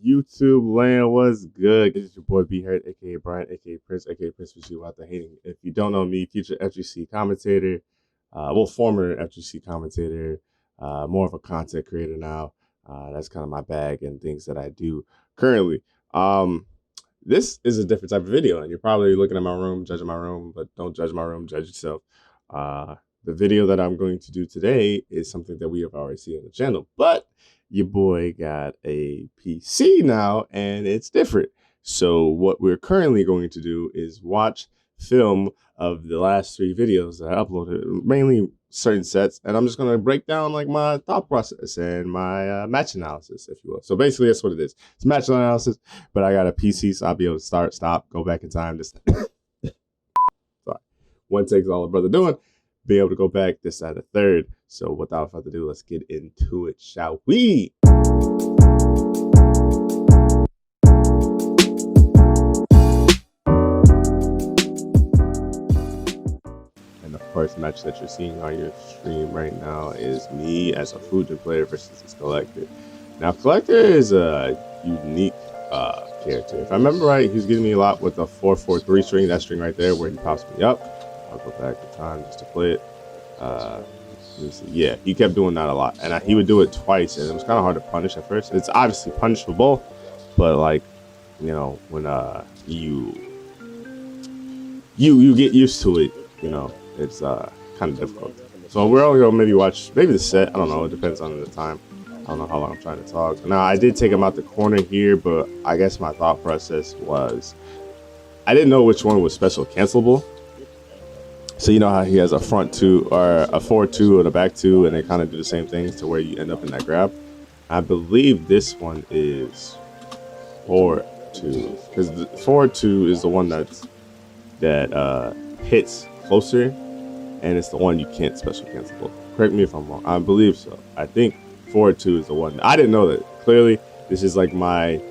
YouTube land? What's good? It's your boy B Hurt, aka Brian, aka Prince for you out there hating. If you don't know me, future FGC commentator, former FGC commentator, more of a content creator now. That's kind of my bag and things that I do currently. This is a different type of video, and you're probably looking at my room, judging my room, but don't judge my room, judge yourself. The video that I'm going to do today is something that we have already seen on the channel, but your boy got a PC now and it's different. So what we're currently going to do is watch film of the last 3 videos that I uploaded, mainly certain sets, and I'm just going to break down like my thought process and my match analysis, if you will. So basically that's what it is. It's match analysis, but I got a PC, so I'll be able to start, stop, go back in time. Just sorry. One takes all a brother doing. Be able to go back this side of third. So without further ado, let's get into it, shall we? And the first match that you're seeing on your stream right now is me as a Fujin player versus this Collector. Now, Collector is a unique character. If I remember right, he's giving me a lot with the 4-4-3 string, that string right there where he pops me up. I'll go back in time just to play it. Yeah, he kept doing that a lot, and he would do it twice, and it was kind of hard to punish at first. It's obviously punishable, but like, you know, when you get used to it, you know, it's kind of difficult. So we're only gonna maybe watch the set. I don't know. It depends on the time. I don't know how long I'm trying to talk. Now I did take him out the corner here, but I guess my thought process was I didn't know which one was special cancelable. So you know how he has a front 2 or a forward 2 and a back 2, and they kind of do the same things to where you end up in that grab. I believe this one is forward 2, because the forward 2 is the one that hits closer, and it's the one you can't special cancelable. Correct me if I'm wrong. I believe so. I think forward 2 is the one. I didn't know that. Clearly, this is like my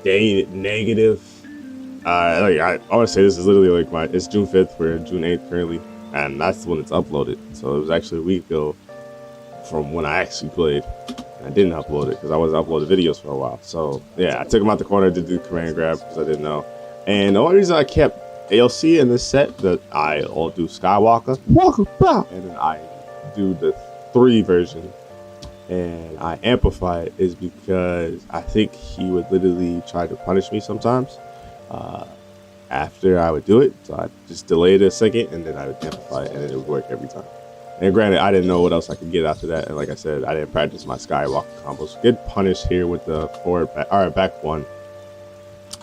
day negative. I want to say this is literally like it's June 5th, we're June 8th currently, and that's when it's uploaded. So it was actually a week ago from when I actually played, and I didn't upload it because I wasn't uploading videos for a while. So yeah, I took him out the corner to do command grab because I didn't know. And the only reason I kept ALC in this set that I'll do Skywalker, and then I do the 3 version, and I amplify it is because I think he would literally try to punish me sometimes. After I would do it, so I just delayed it a second and then I would amplify it, and it would work every time. And granted, I didn't know what else I could get after that, and like I said, I didn't practice my Skywalker combos. Good punish here with the back 1.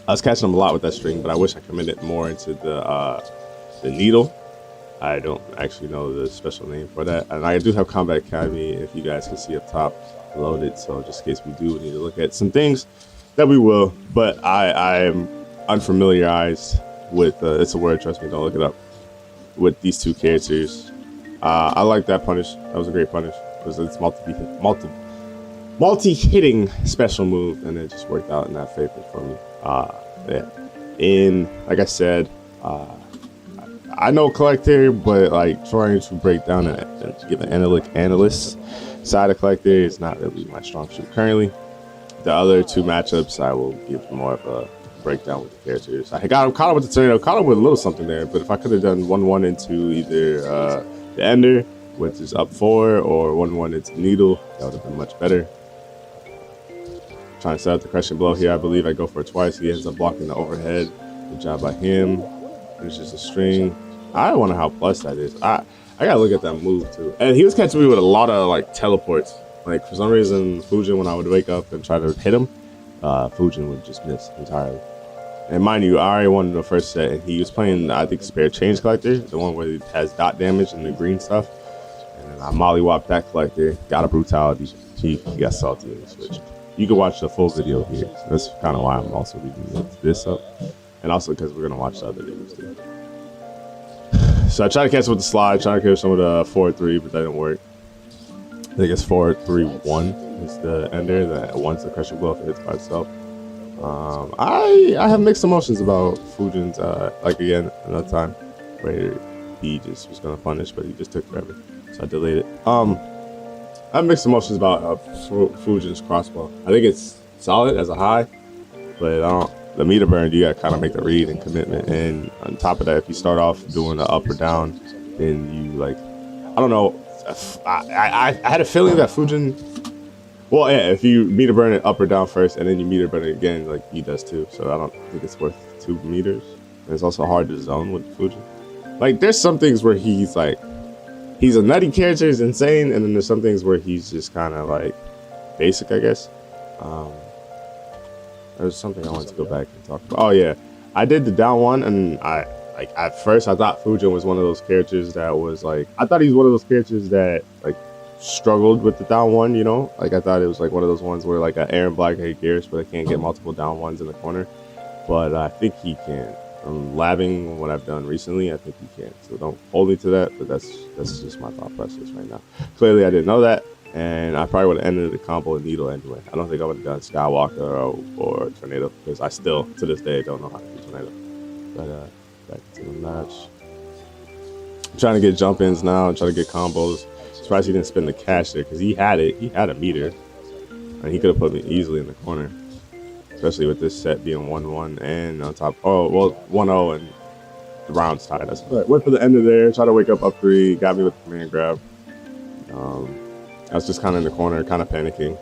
I was catching him a lot with that string, but I wish I committed more into the needle. I don't actually know the special name for that, and I do have Combat Academy, if you guys can see up top, loaded. So just in case we do need to look at some things, that we will. But I'm unfamiliarized with it's a word, trust me, don't look it up, with these 2 characters. I like that punish. That was a great punish because it's multi-hitting special move, and it just worked out in that favor for me. Yeah, and like I said, I know Collector, but like trying to break down and give an analyst side of Collector is not really my strong suit currently. The other 2 matchups I will give more of a breakdown with the characters. I got him caught up with the tornado, caught him with a little something there, but if I could have done 1-1 into either the ender, which is up 4, or 1-1 into needle, that would have been much better. Trying to set up the crushing blow here. I believe I go for it twice. He ends up blocking the overhead. Good job by him. There's just a string. I wonder how plus that is. I gotta look at that move too. And he was catching me with a lot of like teleports. Like for some reason, Fujin, when I would wake up and try to hit him, Fujin would just miss entirely. And mind you, I already won the first set, and he was playing, I think, Spare Change Collector, the one where he has dot damage and the green stuff. And then I mollywopped that Collector, got a brutality. He got salty in the switch. You can watch the full video here. That's kind of why I'm also reading this up, and also because we're gonna watch the other videos too. So I tried to catch him with the slide, trying to catch some of the 4-3, but that didn't work. I think it's 4-3-1 is the ender that once the crushing blow hits by itself. I have mixed emotions about Fujin's, like again, another time where he just was gonna punish, but he just took forever, so I delayed it. I have mixed emotions about Fujin's crossbow. I think it's solid as a high, but the meter burn, you gotta kind of make the read and commitment. And on top of that, if you start off doing the up or down, then you like, I don't know. I had a feeling that Fujin. Well, yeah, if you meter burn it up or down first, and then you meter burn it again, like he does too. So I don't think it's worth 2 meters. And it's also hard to zone with Fujin. Like, there's some things where he's like, he's a nutty character, he's insane, and then there's some things where he's just kind of like basic, I guess. There's something I wanted to go back and talk about. Oh yeah, I did the down one, and like at first I thought Fujin was one of those characters that was like, I thought he was one of those characters that like struggled with the down one, you know? Like, I thought it was like one of those ones where like an Aaron Blackhead Gears, but I can't get multiple down ones in the corner. But I think he can. From labbing what I've done recently, I think he can. So don't hold me to that, but that's just my thought process right now. Clearly, I didn't know that, and I probably would have ended the combo with Needle anyway. I don't think I would have done Skywalker or Tornado, because I still, to this day, don't know how to do Tornado. But back to the match. I'm trying to get jump-ins now, trying to get combos. Surprised he didn't spend the cash there, because he had it. He had a meter, and he could have put me easily in the corner. Especially with this set being 1-1 and on top, 1-0 and the round's tied. That's right. Went for the end of there, tried to wake up 3, got me with the command grab. I was just kind of in the corner, kind of panicking.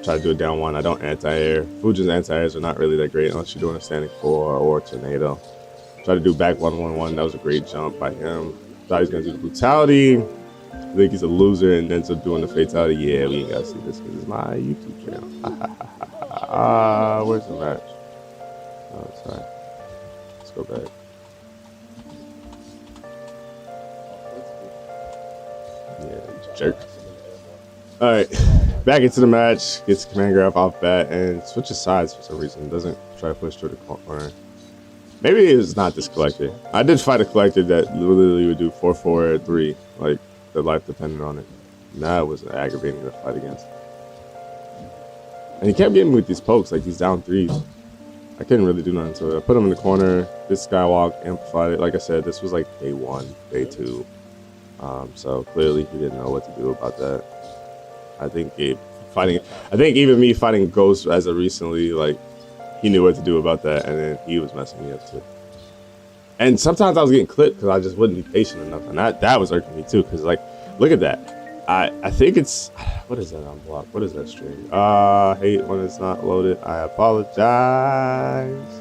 Try to do a down 1. I don't anti-air. Fujin's anti-airs are not really that great unless you're doing a standing 4 or tornado. Try to do back 1-1-1. That was a great jump by him. Thought he was going to do the brutality. I think he's a loser and ends up doing the fatality. Yeah, we ain't got to see this because it's my YouTube channel. Where's the match? Oh, sorry. Let's go back. Yeah, jerk. Alright, back into the match. Gets command grab off bat and switches sides for some reason. Doesn't try to push through the corner. Maybe it's not this collector. I did fight a collector that literally would do 4-4 3, like their life depended on it. That was aggravating to fight against. And he kept getting me with these pokes, like these down 3s. I couldn't really do nothing to it. I put him in the corner. This skywalk amplified it. Like I said, this was like day 1, day 2. So clearly he didn't know what to do about that. I think even me fighting Ghost as of recently, like, he knew what to do about that, and then he was messing me up too. And sometimes I was getting clipped because I just wouldn't be patient enough, and that was irking me too. Because like, look at that. I think it's, what is that on block? What is that string? Hate when it's not loaded. I apologize.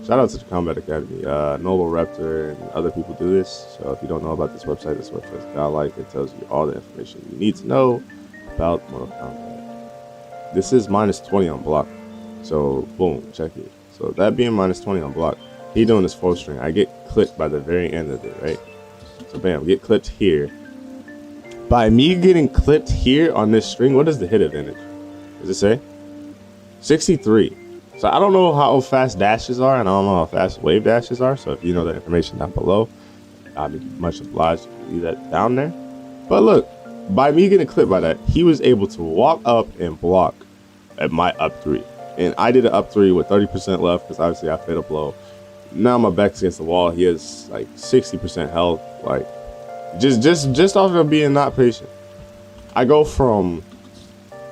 Shout out to the Combat Academy. Noble Raptor and other people do this. So if you don't know about this website is godlike. It tells you all the information you need to know about Mortal Kombat. This is -20 on block. So boom, check it. So that being -20 on block, he doing this 4 string. I get clipped by the very end of it, right? So bam, get clipped here. By me getting clipped here on this string, what is the hit advantage? Does it say? 63. So I don't know how fast dashes are, and I don't know how fast wave dashes are. So if you know that information down below, I'd be much obliged to leave that down there. But look, by me getting clipped by that, he was able to walk up and block at my up 3. And I did an up 3 with 30% left because obviously I fed up low. Now my back's against the wall. He has like 60% health. Like, just off of being not patient. I go from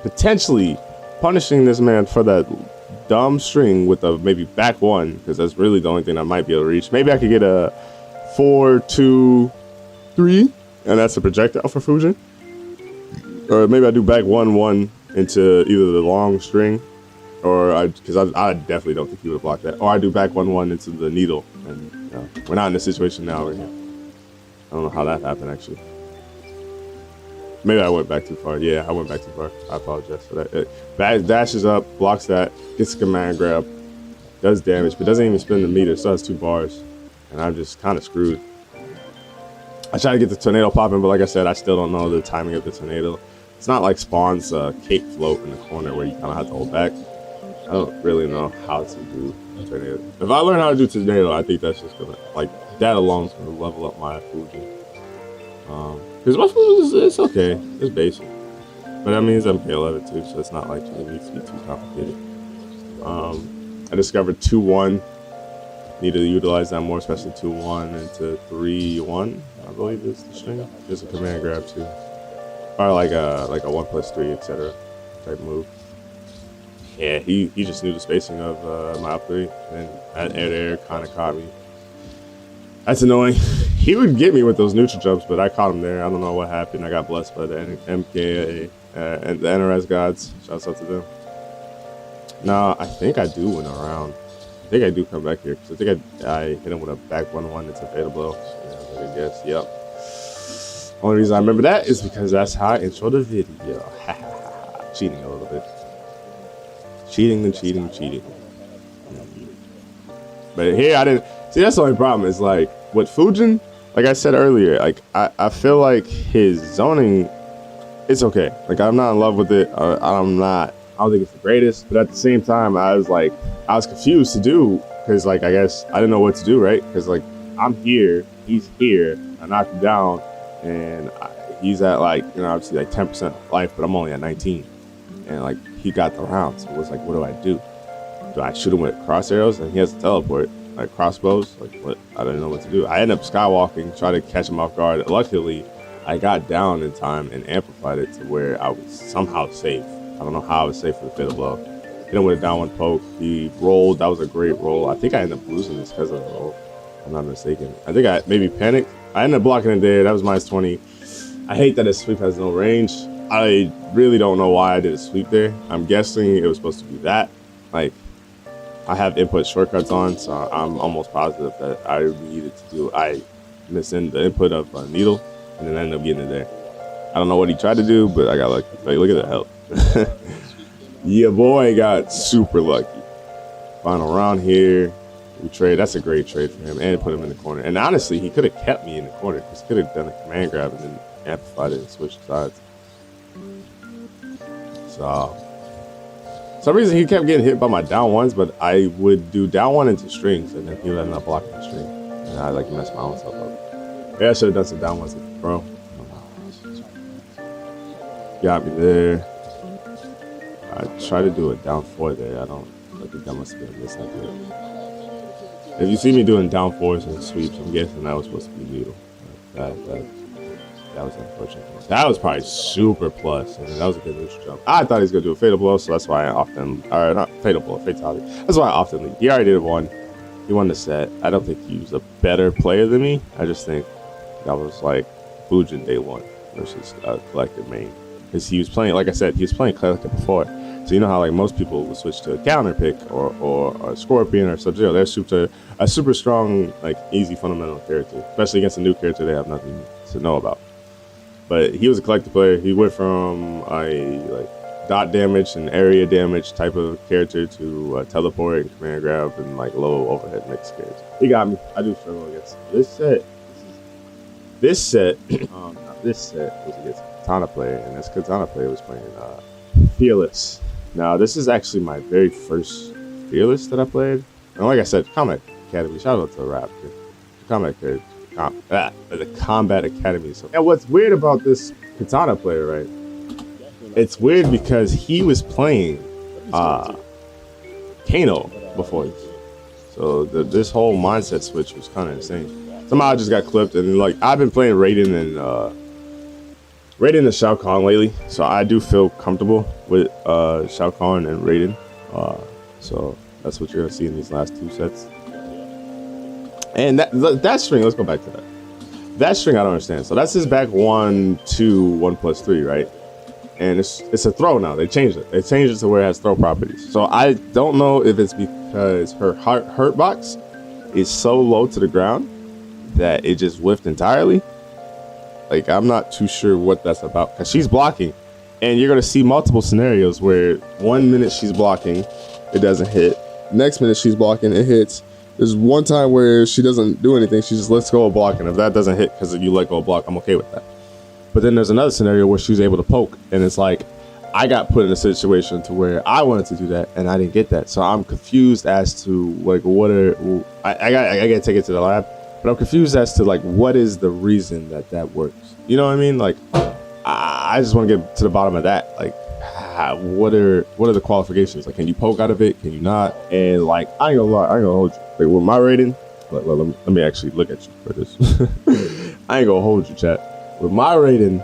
potentially punishing this man for that dumb string with a maybe back 1, because that's really the only thing I might be able to reach. Maybe I could get a 4-2-3, and that's a projectile for Fujin. Or maybe I do back 1-1 into either the long string, or because I definitely don't think he would have blocked that. Or I do back 1-1 into the needle, and we're not in this situation now. Right here. I don't know how that happened, actually. Maybe I went back too far. Yeah, I went back too far. I apologize for that. Back dashes up, blocks that, gets a command grab, does damage, but doesn't even spin the meter, still has 2 bars. And I'm just kind of screwed. I try to get the tornado popping, but like I said, I still don't know the timing of the tornado. It's not like Spawn's cape float in the corner where you kind of have to hold back. I don't really know how to do tornado. If I learn how to do tornado, I think that's just gonna, like, that alone is gonna level up my Fujin. Because my Fujin it's okay, it's basic. But that means MK11 too, so it's not like it needs to be too complicated. I discovered 2-1. Need to utilize that more, especially 2-1 into 3-1. I believe is the string. There's a command grab too, or like a 1+3, etc. type move. Yeah, he just knew the spacing of my up three, and that air to air kind of caught me. That's annoying. He would get me with those neutral jumps, but I caught him there. I don't know what happened. I got blessed by the MK and the NRS gods. Shouts out to them. No, I think I do win a round. I think I do come back here because I think I hit him with a back 1-1 into fatal blow. So, yeah, I guess. Yep. Only reason I remember that is because that's how I intro the video. Cheating a little bit. Cheating and cheating, cheating. But here I didn't see. That's the only problem. Is like with Fujin, like I said earlier, like I feel like his zoning, it's okay. Like I'm not in love with it. I'm not. I don't think it's the greatest. But at the same time, I was confused to do because like I guess I didn't know what to do, right? Because like I'm here, he's here. I knocked him down, and he's at like obviously like 10% life, but I'm only at 19, and like he got the round. So it was like, what do I do? Do I shoot him with cross arrows? And he has to teleport, like crossbows. Like what? I didn't know what to do. I ended up skywalking, try to catch him off guard. Luckily, I got down in time and amplified it to where I was somehow safe. I don't know how I was safe for the fatal blow. Hit him with a down one poke. He rolled. That was a great roll. I think I ended up losing this because of the roll. If I'm not mistaken. I think I maybe panicked. I ended up blocking it there. That was -20. I hate that his sweep has no range. I really don't know why I did a sweep there. I'm guessing it was supposed to be that. Like, I have input shortcuts on, so I'm almost positive that I needed to do. I missed in the input of a needle, and then I ended up getting it there. I don't know what he tried to do, but I got lucky. Like, look at the health. Yeah, boy, got super lucky. Final round here. We trade. That's a great trade for him, and put him in the corner. And honestly, he could have kept me in the corner because he could have done a command grab and then amplified it and switched sides. So, for some reason he kept getting hit by my down ones, but I would do down one into strings, and then he would end up blocking the string, and I like messed my own stuff up. Yeah, I should have done some down ones, bro. Got me there. I tried to do a down 4 there. I think that must have been a misidea. If you see me doing down 4s and sweeps, I'm guessing that was supposed to be needle. That was unfortunate. That was probably super plus, and that was a good neutral jump. I thought he was gonna do a fatal blow, so that's why I often, or not fatal blow, fatality. That's why I often lead. He already did one. He won the set. I don't think he was a better player than me. I just think that was like Fujin day 1 versus collective main. Because he was playing, like I said, he was playing collective before. So you know how like most people would switch to a counter pick or a Scorpion or Sub-Zero. They're a super strong, like easy fundamental character, especially against a new character they have nothing to know about. But he was a collective player. He went from a like dot damage and area damage type of character to teleport and command grab and like low overhead mix character. He got me. I do struggle against this set. This set was against a Katana player, and this Katana player was playing Fearless. Now this is actually my very first Fearless that I played. And like I said, Combat Academy. Shout out to Rap. The Combat Academy. So, and what's weird about this Katana player, right? It's weird because he was playing Kano before this. So this whole mindset switch was kind of insane. Somehow I just got clipped, and like I've been playing Raiden and Shao Kahn lately, so I do feel comfortable with Shao Kahn and Raiden. So that's what you're gonna see in these last 2 sets. And that string, let's go back to that. That string I don't understand. So that's his back 1, 2, 1+3, right? And it's a throw now. They changed it. They changed it to where it has throw properties. So I don't know if it's because her hurt box is so low to the ground that it just whiffed entirely. Like I'm not too sure what that's about because she's blocking, and you're gonna see multiple scenarios where 1 minute she's blocking, it doesn't hit. Next minute she's blocking, it hits. There's one time where she doesn't do anything. She just lets go of blocking. If that doesn't hit because you let go of block, I'm okay with that. But then there's another scenario where she's able to poke, and it's like I got put in a situation to where I wanted to do that and I didn't get that. So I'm confused as to like what are I gotta take it to the lab, but I'm confused as to like what is the reason that works. You know what I mean? Like I just want to get to the bottom of that. Like what are the qualifications? Like can you poke out of it? Can you not? And like I ain't gonna lie, I ain't gonna hold you. Like with my rating, let me actually look at you for this. I ain't gonna hold you, chat. With my rating,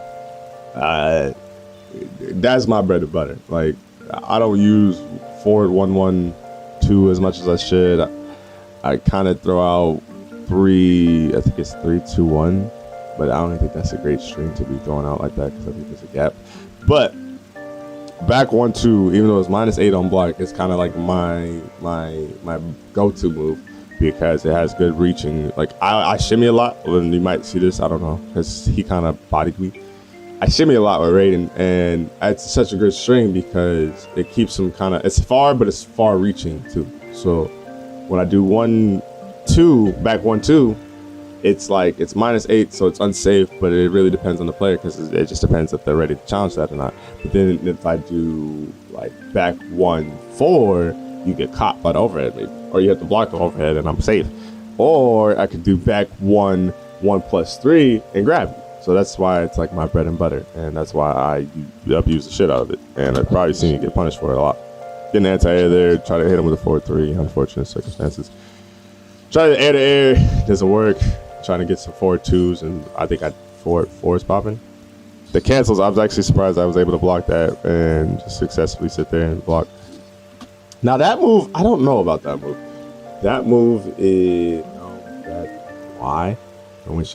that's my bread and butter. Like I don't use forward 1-1-2 as much as I should. I kind of throw out 3. I think it's 3-2-1, but I don't think that's a great string to be throwing out like that because I think there's a gap. But back 1-2, even though it's -8 on block, it's kind of like my go-to move because it has good reaching. Like I shimmy a lot. And you might see this, I don't know, because he kind of bodied me. I shimmy a lot with Raiden, and it's such a good string because it keeps him kind of, it's far, but it's far reaching too. So when I do 1-2, back 1-2, it's like it's -8, so it's unsafe, but it really depends on the player because it just depends if they're ready to challenge that or not. But then if I do like back 1-4, you get caught by the overhead maybe, or you have to block the overhead and I'm safe. Or I could do back 1-1+3 and grab you. So that's why it's like my bread and butter, and that's why I abuse the shit out of it. And I've probably seen you get punished for it a lot. Getting anti-air there, try to hit him with a 4-3, unfortunate circumstances. Try to air-to-air, doesn't work. Trying to get some 4-2s, and I think I 4 is popping. The cancels, I was actually surprised I was able to block that and just successfully sit there and block. Now that move, I don't know about that move. That move is why? And when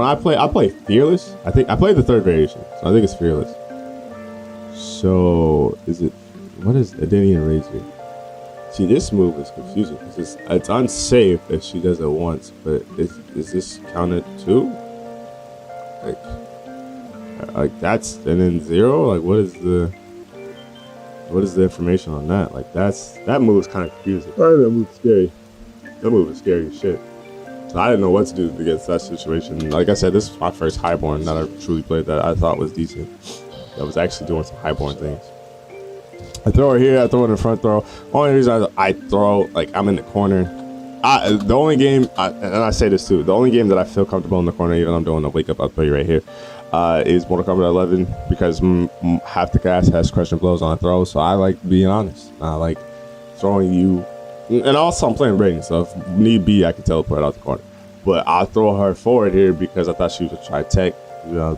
I play Fearless. I think I played the 3rd variation, so I think it's Fearless. So is it? What is? It didn't even raise me. See, this move is confusing because it's unsafe if she does it once, but is this counted too? Like that's and then 0. Like what is the information on that? Like that move is kind of confusing. Oh, that move's scary. That move is scary as shit. So I didn't know what to do against that situation. Like I said, this was my first highborn that I truly played that I thought was decent. I was actually doing some highborn things. I throw her here, I throw it in the front throw. Only reason I throw, like I'm in the corner. The only game, and I say this too, the only game that I feel comfortable in the corner, even though I'm doing a wake up, I'll tell you right here, is Mortal Kombat 11 because half the cast has crushing blows on a throw. So I like being honest. I like throwing you. And also I'm playing Raiden, so if need be, I can teleport out the corner. But I'll throw her forward here because I thought she was going to try tech,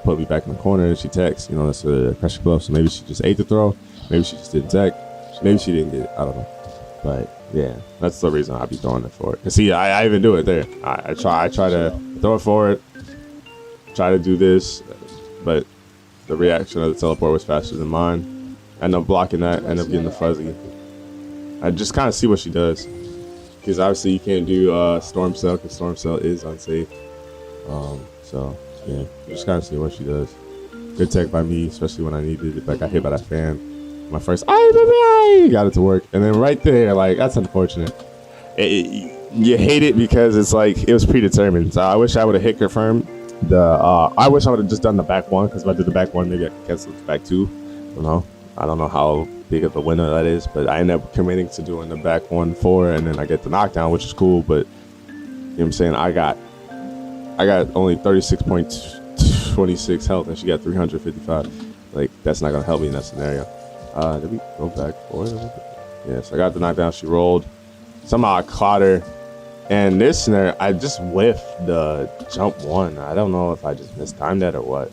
put me back in the corner, and she techs. That's a crushing blow. So maybe she just ate the throw. Maybe she just didn't tech. Maybe she didn't get it. I don't know. But yeah, that's the reason I'll be throwing it forward. And see, I even do it there. I try to throw it forward, try to do this, but the reaction of the teleport was faster than mine. I end up blocking that, end up getting the fuzzy. I just kind of see what she does. Because obviously you can't do Storm Cell because Storm Cell is unsafe. So yeah, just kind of see what she does. Good tech by me, especially when I needed it. I got hit by that fan. My first, got it to work. And then right there, like, that's unfortunate. You hate it because it's like, it was predetermined. So I wish I would have hit confirm. I wish I would have just done the back 1 because if I did the back 1, maybe I could cancel the back 2. I don't know how big of a winner that is, but I end up committing to doing the back 1-4 and then I get the knockdown, which is cool, but you know what I'm saying, I got only 36.26 health and she got 355. Like, that's not gonna help me in that scenario. Did we go back forward? Yes, I got the knockdown, she rolled. Somehow I caught her. And this scenario, I just whiffed the jump 1. I don't know if I just mistimed that or what.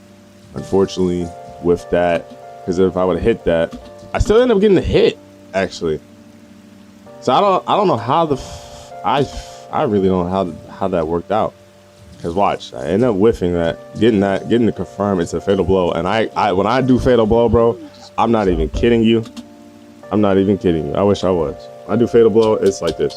Unfortunately, whiffed that. Because if I would have hit that, I still end up getting the hit, actually. So I don't know how I really don't know how that worked out. Because watch, I end up whiffing that, getting to confirm it's a fatal blow. And I when I do fatal blow, bro, I'm not even kidding you. I'm not even kidding you. I wish I was. When I do fatal blow, it's like this.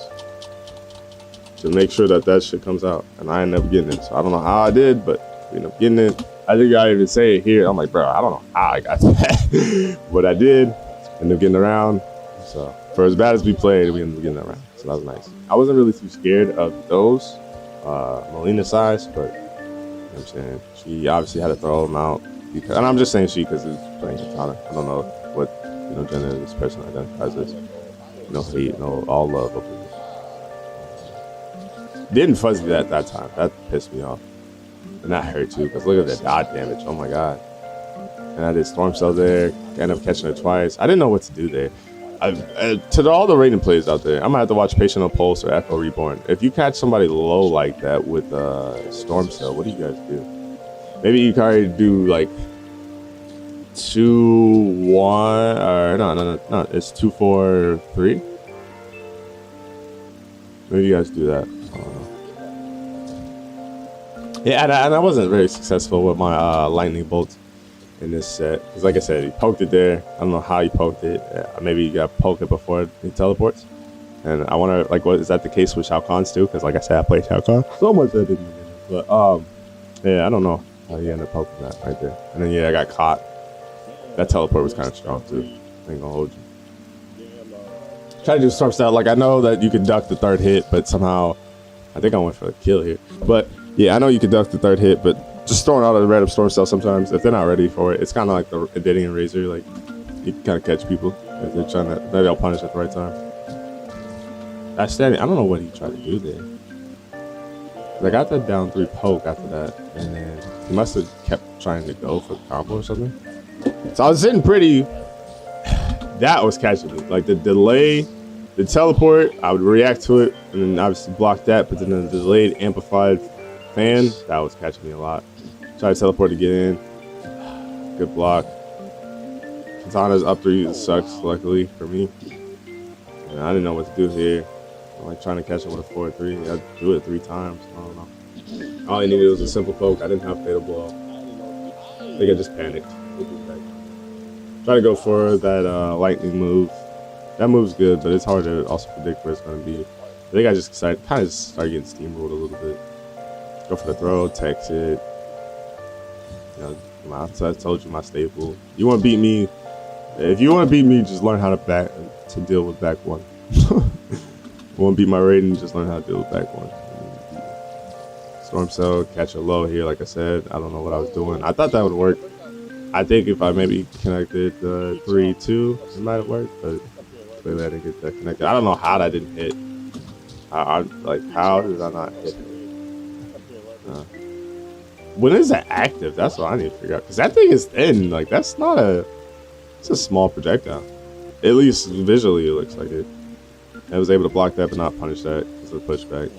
To make sure that shit comes out. And I end up getting it. So I don't know how I did, but I end up getting it. I think I even say it here. I'm like, bro, I don't know how I got to that. But I did. Ended up getting around. So for as bad as we played, we ended up getting around. So that was nice. I wasn't really too scared of those Melina size, but you know what I'm saying, she obviously had to throw them out. And I'm just saying she because it's playing Katana. I don't know what gender this person identifies as. No hate, no all love. Didn't fuzz me that time. That pissed me off. And that hurt too, because look at that dot damage. Oh my god. And I did Storm Cell there. Ended up catching her twice. I didn't know what to do there. To all the Raiden players out there, I'm gonna have to watch Patient on Pulse or Echo Reborn. If you catch somebody low like that with Storm Cell, what do you guys do? Maybe you can already do like 2-1 or no, it's 2-4-3. Maybe you guys do that. I don't know. Yeah, and I wasn't very successful with my lightning bolts in this set because, like I said, he poked it there. I don't know how he poked it. Maybe you got to poke it before he teleports. And I wonder, like, what is that the case with Shao Kahn's too? Because, like I said, I played Shao Kahn so much I didn't. But yeah, I don't know how he ended up poking that right there. And then yeah, I got caught. That teleport was kind of strong too. I ain't gonna hold you. Try to do storm style. Like I know that you can duck the third hit, but somehow I think I went for a kill here. But yeah, I know you can duck the third hit, but just throwing out a random storm style sometimes if they're not ready for it, it's kind of like the Editing and Razor. Like you can kind of catch people if they're trying to. Maybe I'll punish at the right time. That standing. I don't know what he tried to do there. I got that down 3 poke after that, and then he must have kept trying to go for the combo or something. So I was sitting pretty. That was catching me. Like the delay, the teleport, I would react to it, and then obviously block that. But then the delayed amplified fan, that was catching me a lot. Try to teleport to get in. Good block. Katana's up 3 sucks, luckily for me. And I didn't know what to do here. I'm like trying to catch him with a 4-3. I do it 3 times. I don't know. All I needed was a simple poke. I didn't have fatal blow. I think I just panicked. Try to go for that lightning move. That move's good, but it's hard to also predict where it's going to be. I think I just kind of started getting steamrolled a little bit. Go for the throw, text it. You know, I told you my staple. You want to beat me? If you want to beat me, just learn how to deal with back one. Want to beat my rating? Just learn how to deal with back one. Storm Cell, catch a low here. Like I said, I don't know what I was doing. I thought that would work. I think if I maybe connected the 3-2, it might have worked, but clearly I didn't get that connected. I don't know how that didn't hit. Like, how did I not hit it? When is that active? That's what I need to figure out. Because that thing is thin. Like, that's not a... It's a small projectile. At least visually it looks like it. I was able to block that but not punish that because of the pushback.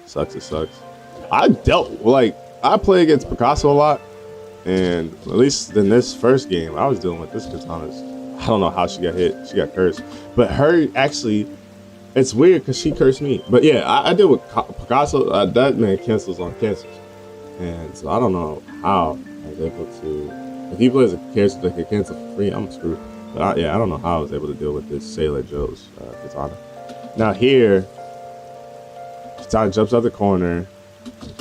Sucks, it sucks. I play against Picasso a lot. And at least in this first game, I was dealing with this Katana's. I don't know how she got hit. She got cursed. But her, actually, it's weird because she cursed me. But yeah, I deal with Picasso. That man cancels on cancels. And so I don't know how I was able to... If he plays a character that can cancel for free, I'm screwed. But I don't know how I was able to deal with this Sailor Joe's Katana. Now here, Katana jumps out the corner,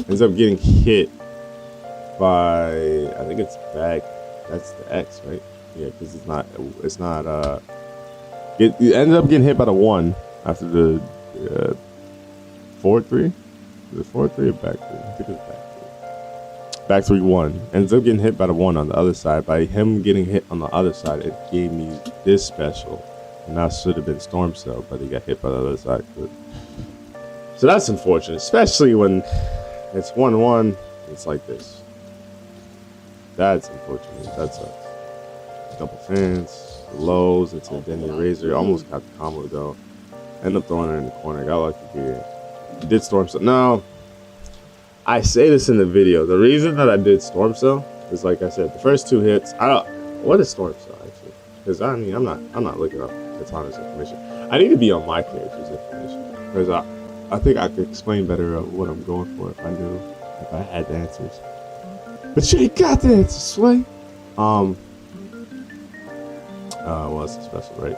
ends up getting hit by, I think it's back. That's the X, right? Yeah, because it's not. It ended up getting hit by the 1 after the 4-3. Was it 4-3 or back 3? I think it was back 3. Back 3-1. Ends up getting hit by the 1 on the other side. By him getting hit on the other side, it gave me this special. And that should have been Storm Cell, but he got hit by the other side. So that's unfortunate, especially when it's 1-1. It's like this. That's unfortunate. That sucks. Double fans, lows into Denny Razor. Almost got the combo though. End up throwing her in the corner. Got lucky here. Did Storm Cell. Now, I say this in the video. The reason that I did Storm Cell is, like I said, the first 2 hits. What is Storm Cell actually? Because I mean, I'm not looking up Katana's information. I need to be on my character's information because I think I could explain better what I'm going for if I had the answers. But you ain't got the answers, Sway. Well, it's a special, right?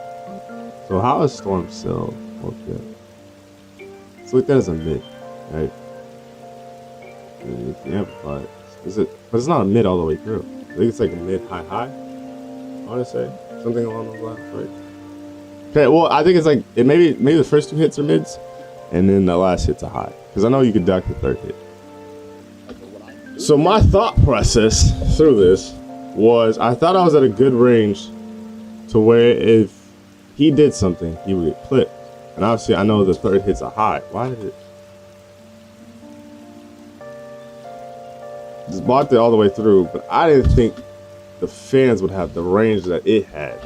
So how is Storm Cell? Okay. Let's look at that as a mid, right? Amplified. But it's not a mid all the way through. I think it's like a mid high. I want to say something along those lines, right? Okay. Well, I think it's like maybe the first 2 hits are mids, and then the last hit's a high. Because I know you can duck the 3rd hit. So my thought process through this was I thought I was at a good range to where if he did something, he would get clipped. And obviously I know the 3rd hit's a high. Why did it? Just blocked it all the way through, but I didn't think the fans would have the range that it had.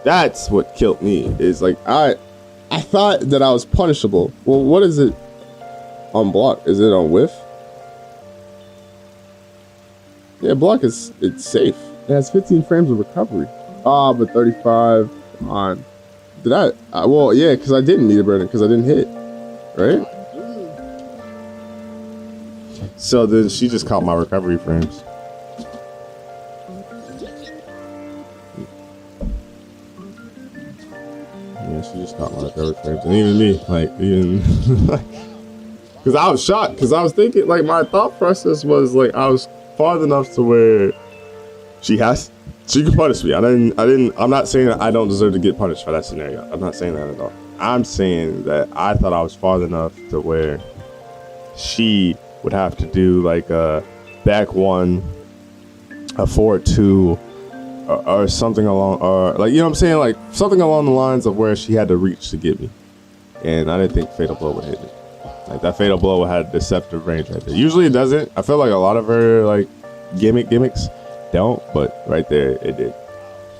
That's what killed me. Is like I thought that I was punishable. Well, what is it on block? Is it on whiff? Yeah, block is it's safe. It has 15 frames of recovery. Ah, but 35 on. Did I well, yeah, because I didn't need a burner because I didn't hit. Right? So then she just caught my recovery frames. Yeah, she just caught my recovery frames. And even me, like, even... Because I was shocked. Because I was thinking, like, my thought process was, like, I was far enough to where she could punish me. I'm not saying that I don't deserve to get punished for that scenario. I'm not saying that at all. I'm saying that I thought I was far enough to where she would have to do like a back one, a forward two, or something along, or like, you know what I'm saying? Like something along the lines of where she had to reach to get me. And I didn't think Fatal Blow would hit me. Like that Fatal Blow had deceptive range right there. Usually it doesn't. I feel like a lot of her like gimmicks don't, but right there it did.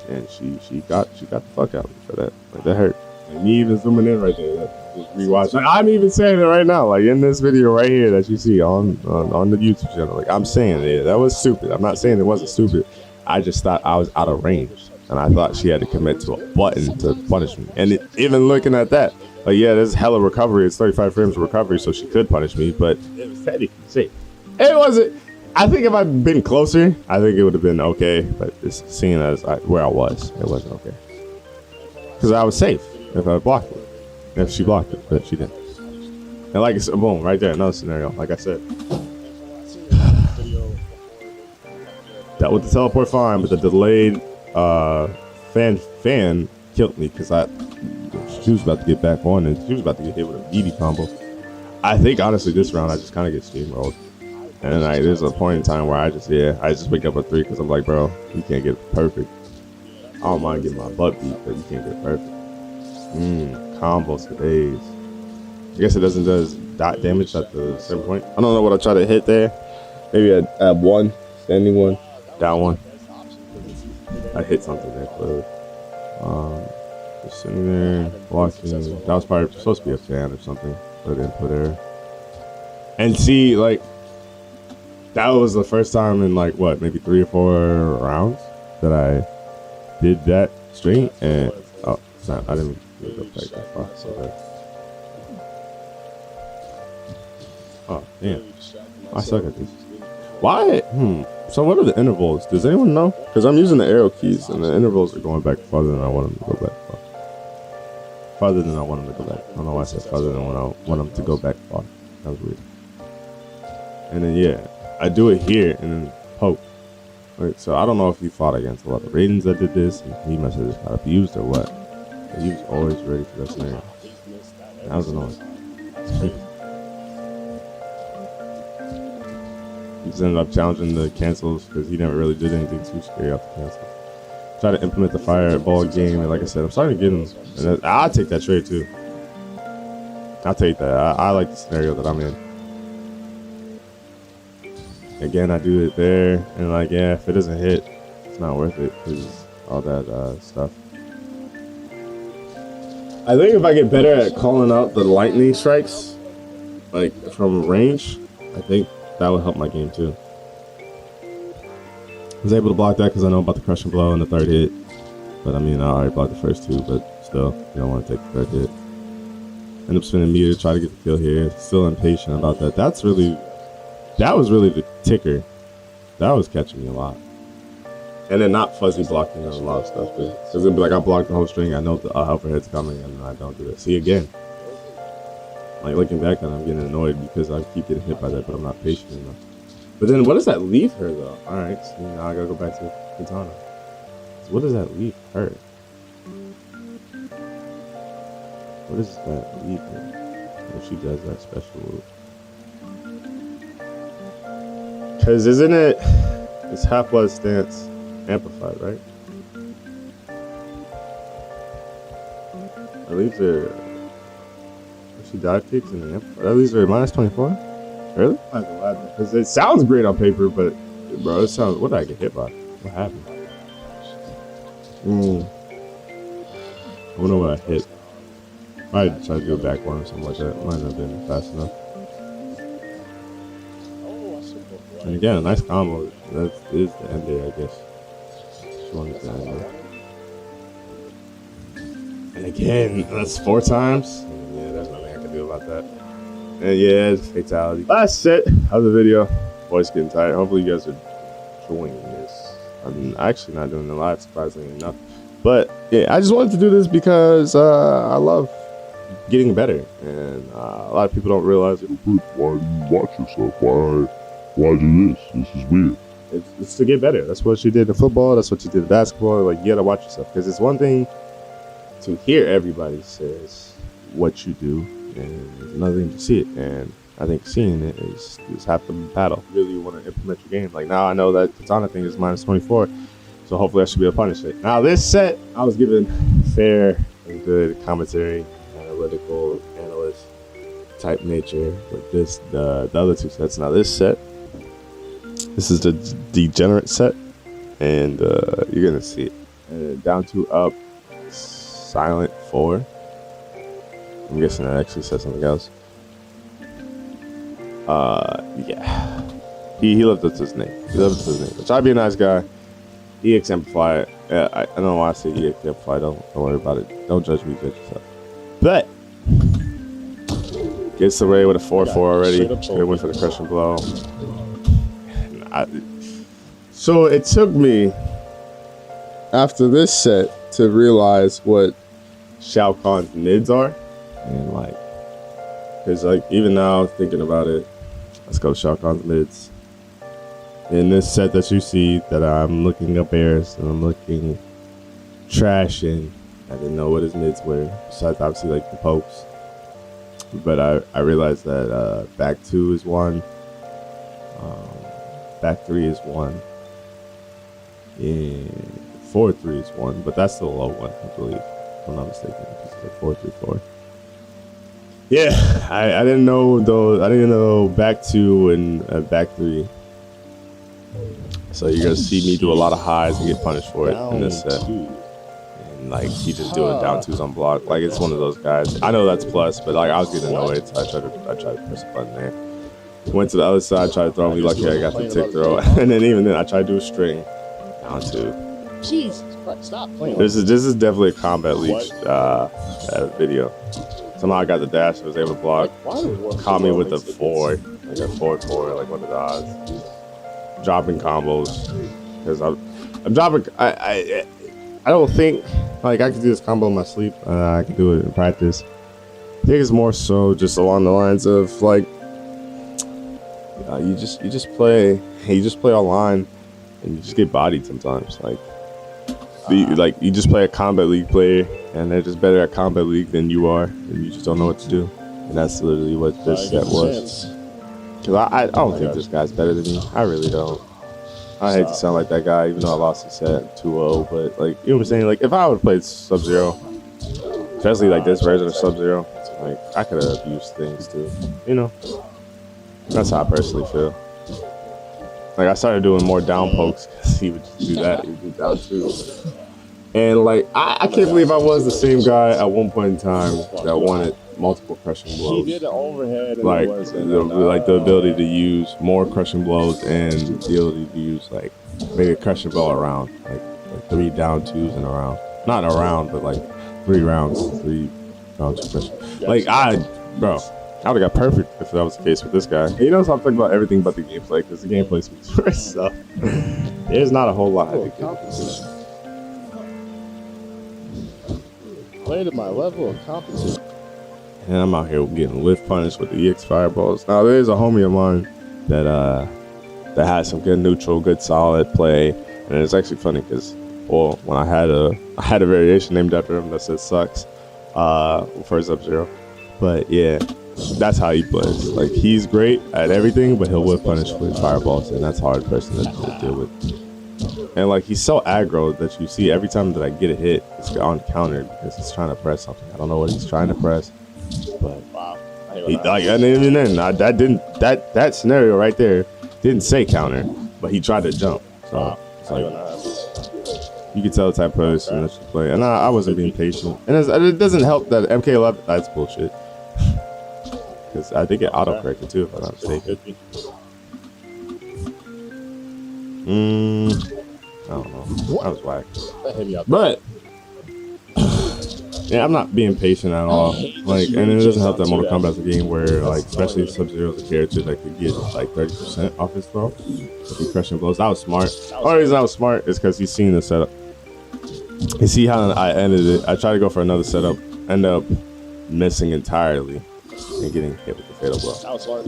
And she got the fuck out of me for that. Like that hurt. Like me even zooming in right there, just rewatch. Like, I'm even saying it right now, like in this video right here that you see on the YouTube channel. Like I'm saying, yeah, that was stupid. I'm not saying it wasn't stupid. I just thought I was out of range, and I thought she had to commit to a button to punish me. And even looking at that, like yeah, there's hella recovery. It's 35 frames of recovery, so she could punish me, but it was technically safe. It wasn't. I think if I'd been closer, I think it would have been okay. But just seeing as where I was, it wasn't okay. Because I was safe if I blocked it. If she blocked it, but she didn't. And like I said, boom, right there, another scenario. Like I said, that with the teleport fine, but the delayed fan killed me because she was about to get back on and she was about to get hit with a BB combo. I think honestly this round I just kind of get steamrolled. And like there's a point in time where I just wake up at 3 because I'm like, bro, you can't get it perfect. I don't mind getting my butt beat, but you can't get it perfect. Combos for days. I guess it doesn't do dot damage at the same point. I don't know what I try to hit there. Maybe I add one, standing one, down one. I hit something there clearly. Just sitting there watching. That was probably supposed to be a fan or something, but I didn't put her. And see, like, that was the first time in like what, maybe 3 or 4 rounds that I did that straight. And oh, I didn't really go back that far. So that. Oh damn, I suck at this. Why? So what are the intervals? Does anyone know? Because I'm using the arrow keys and the intervals are going back farther than I want them to go back far. Farther than I want them to go back. I don't know why I said farther than when I want them to go back far. That was weird. And then yeah, I do it here and then poke. Right, so I don't know if he fought against a lot of ratings that did this and he must have just got abused or what. But he was always ready for that scenario. That was annoying. He just ended up challenging the cancels because he never really did anything too scary off the cancels. Try to implement the fireball game, and like I said, I'm starting to get him. And I'll take that trade too. I'll take that. I like the scenario that I'm in. Again, I do it there, and like, yeah, if it doesn't hit, it's not worth it because all that stuff. I think if I get better at calling out the lightning strikes, like from range, I think that would help my game too. I was able to block that because I know about the crushing blow and the third hit. But I mean, I already blocked the first 2, but still, you don't want to take the third hit. End up spinning meter, try to get the kill here. Still impatient about that. That was really the ticker. That was catching me a lot. And then not fuzzy blocking a lot of stuff. Because it'd be like I blocked the whole string. I know the helper head's coming and I don't do it. See, again. Like looking back at it, I'm getting annoyed because I keep getting hit by that, but I'm not patient enough. But then what does that leave her though? Alright, so now I gotta go back to Katana. So what does that leave her? What does that leave her if she does that special move? Because isn't it, it's Half-Blood stance amplified, right? That leaves her, if she dive kicks and amplified, that leaves her minus 24? Really? Because it sounds great on paper, but bro, it sounds, what did I get hit by? What happened? I wonder what I hit. I might try to do a back one or something like that. Might not have been fast enough. And again, a nice combo. That is the end there, I guess. Just wanted to end there. And again, that's 4 times. Yeah, there's nothing I can do about that. And yeah, it's fatality. Last set of the video. Voice getting tired. Hopefully you guys are enjoying this. I'm actually not doing it live, surprisingly enough. But yeah, I just wanted to do this because I love getting better, and a lot of people don't realize it. Why do you watch yourself? Why do this? This is weird. It's to get better. That's what you did in football. That's what you did in basketball. Like, you gotta watch yourself, because it's one thing to hear everybody says what you do, and it's another thing to see it. And I think seeing it is half the battle. You really want to implement your game. Like, now I know that Katana thing is minus 24, so hopefully I should be able to punish it. Now this set, I was given fair and good commentary, analytical, analyst type nature. But this, the other 2 sets. Now this set, this is the degenerate set, and you're gonna see it. And down 2 up, silent 4. I'm guessing that actually says something else. Yeah. He lived up to his name. He lived up to his name. Try to be a nice guy. He exemplified. I don't know why I say he exemplified. Don't worry about it. Don't judge me, judge yourself. But gets away with a 4-4 already. Gonna win for the crushing blow. So it took me after this set to realize what Shao Kahn's mids are, and like, cause like even now thinking about it, let's go to Shao Kahn's mids. In this set that you see that I'm looking up airs and I'm looking trash in, I didn't know what his mids were, besides obviously like the pokes. But I realized that back 2 is 1, back 3 is 1, and 4-3 is 1, but that's the low one, I believe, if I'm not mistaken. It's like 4-3-4. Yeah, I didn't know though. I didn't know back 2 and back 3. So you're gonna see me do a lot of highs and get punished for it in this set. And like, he just doing down 2s on block. Like, it's one of those guys. I know that's plus, but like, I was getting annoyed, so I tried to press a button there. Went to the other side, tried to throw me. Lucky I got the tick throw, and then even then I tried to do a string down 2. Jesus Christ, stop playing. This is definitely a combat leech video. Somehow I got the dash. I was able to block. Caught me with a 4, like a 4-4, like one of the odds. Dropping combos, because I'm dropping. I don't think like I can do this combo in my sleep. I can do it in practice. I think it's more so just along the lines of like you just play online, and you just get bodied sometimes. Like you just play a combat league player, and they're just better at combat league than you are, and you just don't know what to do. And that's literally what this set was. Because I don't think this guy's better than me. I really don't. I hate to sound like that guy, even though I lost the set 2-0. But, like, you know what I'm saying? Like, if I would have played Sub-Zero, especially, like, this version of Sub-Zero, like, I could have abused things, too. You know? That's how I personally feel. Like, I started doing more down pokes because he would just do that. He would do down 2. And, like, I can't believe I was the same guy at one point in time that wanted multiple crushing blows. He did an overhead. Like the ability to use more crushing blows, and the ability to use like maybe a crushing blow around, like 3 down 2s in a round. Not a round, but like 3 rounds, 3 down 2 crushing. Like I would have got perfect if that was the case with this guy. And you notice I'm talking about everything but the gameplay, because the gameplay speaks for itself. There's not a whole lot I think. Play to my level of competition. And I'm out here getting lift punished with the EX fireballs. Now there's a homie of mine that has some good neutral, good solid play, and it's actually funny because, well, when I had a variation named after him that says sucks, for Sub-Zero. But yeah, that's how he plays. Like, he's great at everything, but he'll whip punish with fireballs, and that's a hard person to deal with. And like, he's so aggro that you see every time that I get a hit, it's on counter because he's trying to press something. I don't know what he's trying to press. But wow, and even then, that scenario right there didn't say counter, but he tried to jump. So it's like, you can tell the type of person that you play. And I wasn't being patient. And it doesn't help that MK11, that's bullshit. Because I think it auto corrected too, if I'm not mistaken. I don't know. I was whack. That hit me out. But yeah, I'm not being patient at all. Like, and it doesn't help that Mortal Kombat's a game where, like, especially Sub-Zero's a character that could get like 30% off his throw if he crushing blows. That was smart. Only reason I was smart is because he's seen the setup. You see how I ended it. I tried to go for another setup, end up missing entirely and getting hit with the fatal blow. That was smart.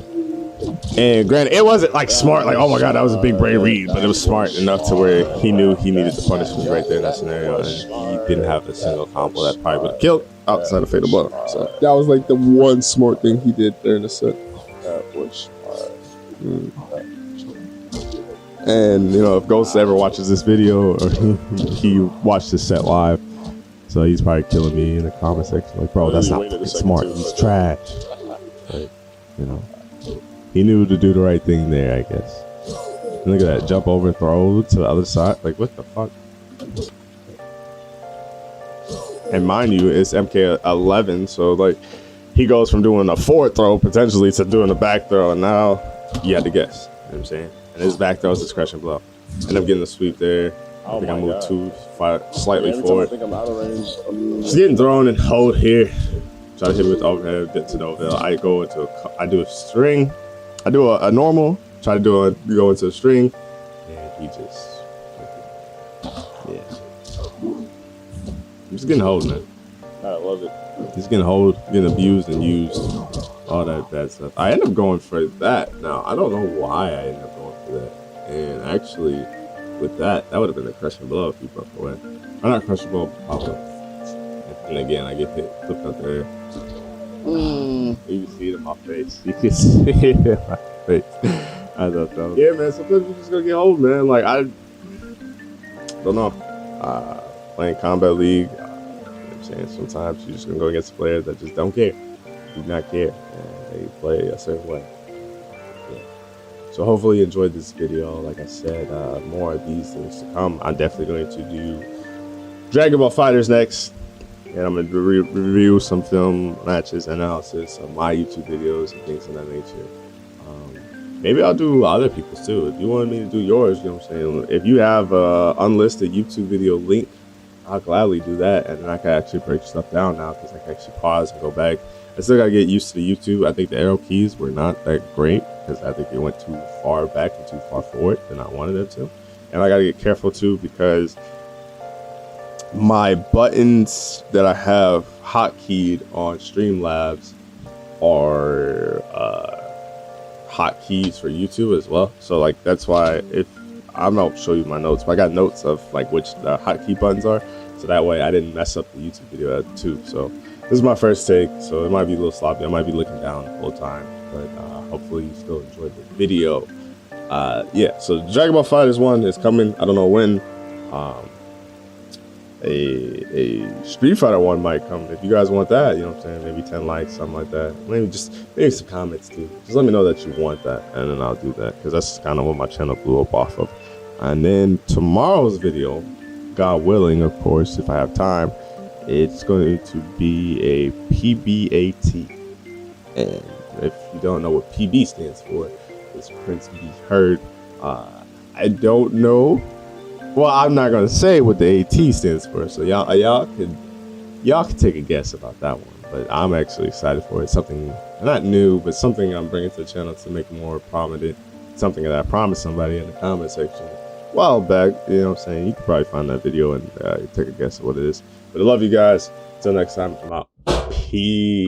And granted, it wasn't like smart, like, oh my god, that was a big brain read, but it was smart enough to where he knew he needed to punish me right there in that scenario, and he didn't have a single combo that probably would have killed outside of fatal blow. So That was like the one smart thing he did during the set. That was smart. and you know, if Ghost ever watches this video, or he watched this set live, so he's probably killing me in the comment section, like, bro, that's not fucking smart, he's trash. Like, you know, he knew to do the right thing there, I guess. And look at that, jump over, throw to the other side, like, what the fuck? And mind you, it's MK11, so like, he goes from doing a forward throw potentially to doing a back throw, and now you had to guess. You know what I'm saying? And his back throw is his crushing blow. End up getting the sweep there. I think I moved slightly forward. I think I'm out of range. Just getting thrown and hold here. Try to hit it with overhead, get to the overhead. I go into I do a string. I do a normal. Try to go into a string, and he just, yeah. I'm just getting hold, man. I love it. He's getting hold, getting abused and used, all that bad stuff. I end up going for that. Now, I don't know why I ended up going for that. And actually, with that would have been a crushing blow if he broke away. Or not crushing blow, pop up. And again, I get hit, flipped out there. You can see it in my face. You can see it in my face. I thought that was, yeah, man, sometimes you're just gonna get hold, man. Like, I don't know. Playing Combat League, saying sometimes you're just gonna go against players that just don't care, do not care, and they play a certain way. Yeah. So hopefully you enjoyed this video. Like I said, more of these things to come. I'm definitely going to do Dragon Ball FighterZ next, and I'm gonna review some film matches, analysis of my YouTube videos and things of that nature. Maybe I'll do other people's too. If you want me to do yours, you know what I'm saying? If you have a unlisted YouTube video link, I'll gladly do that, and then I can actually break stuff down now because I can actually pause and go back. I still gotta get used to the YouTube. I think the arrow keys were not that great because I think they went too far back and too far forward than I wanted them to. And I gotta get careful too because my buttons that I have hotkeyed on Streamlabs are hotkeys for YouTube as well. So like that's why if I'm not show you my notes, but I got notes of like which the hotkey buttons are, so that way I didn't mess up the YouTube video too. So this is my first take, so it might be a little sloppy. I might be looking down the whole time, but hopefully you still enjoyed the video. Yeah, so Dragon Ball FighterZ 1 is coming. I don't know when. A Street Fighter 1 might come. If you guys want that, you know what I'm saying, maybe 10 likes, something like that. Maybe some comments too. Just let me know that you want that, and then I'll do that, because that's kind of what my channel blew up off of. And then tomorrow's video, God willing, of course, if I have time, it's going to be a PBAT. And if you don't know what PB stands for, it's Prince Be Heard. I don't know. Well, I'm not gonna say what the AT stands for, so y'all can take a guess about that one. But I'm actually excited for it. Something not new, but something I'm bringing to the channel to make it more prominent. Something that I promised somebody in the comment section a while back. You know what I'm saying? You can probably find that video and take a guess at what it is. But I love you guys. Until next time, I'm out. Peace.